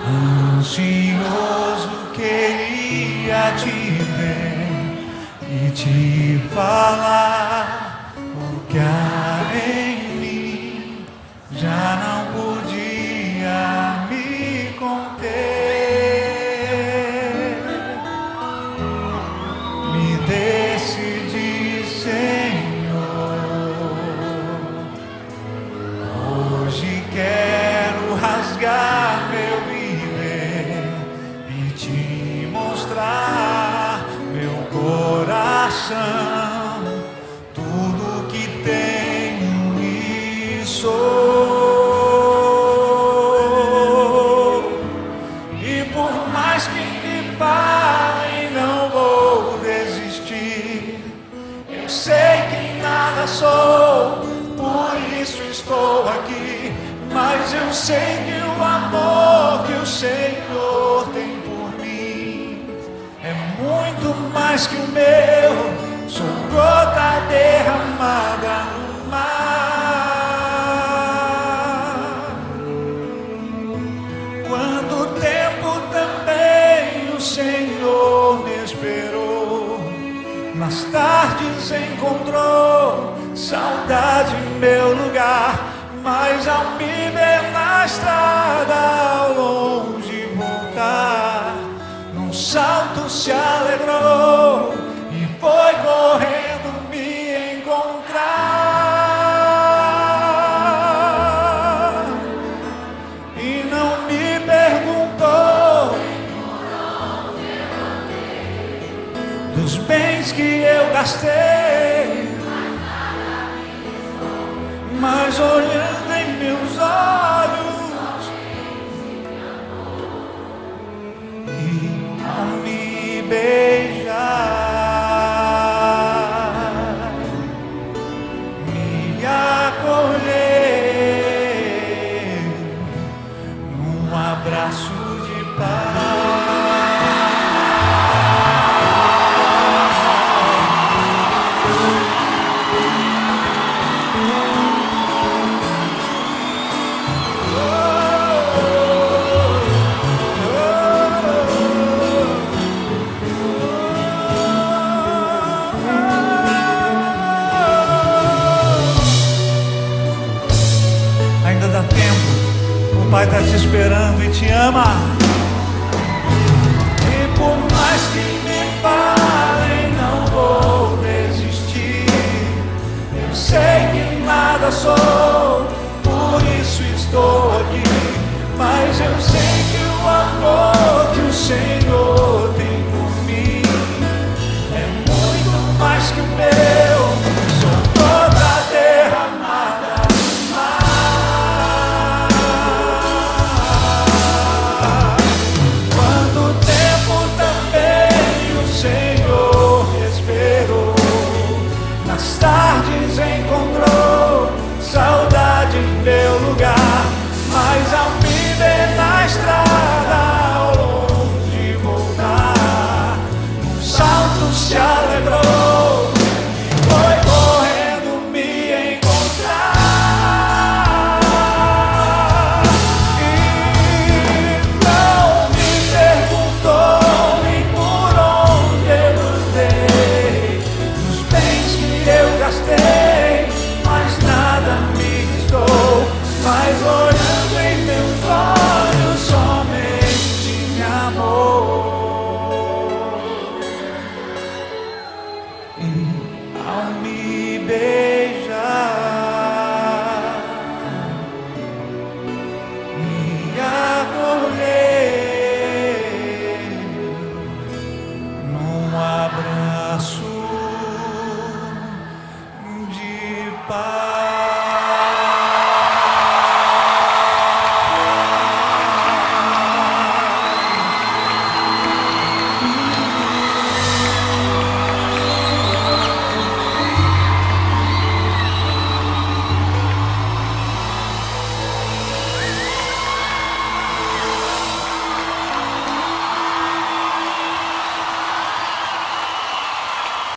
Ansioso queria te ver e te falar o que há em mim, já não podia me conter. Me decidi, Senhor, hoje quero rasgar meu viver e te mostrar meu coração, tudo que tenho e sou. E por mais que me falem, não vou desistir. Eu sei que nada sou, por isso estou aqui. Mas eu sei que o amor que o Senhor tem por mim é muito mais que o meu. Sou gota derramada no mar. Quanto tempo também o Senhor me esperou, nas tardes encontrou saudade em meu lugar. Mas ao me ver na estrada, ao longe voltar, num salto se alegrou e foi correndo me encontrar. E não me perguntou dos bens que eu gastei, mas olhando em meus olhos e ao me beijar, me acolher num abraço de paz. Ainda dá tempo, o Pai está te esperando e te ama. E por mais que me falem, não vou desistir. Eu sei que nada sou, por isso estou aqui. Mas eu sei que o amor que o Senhor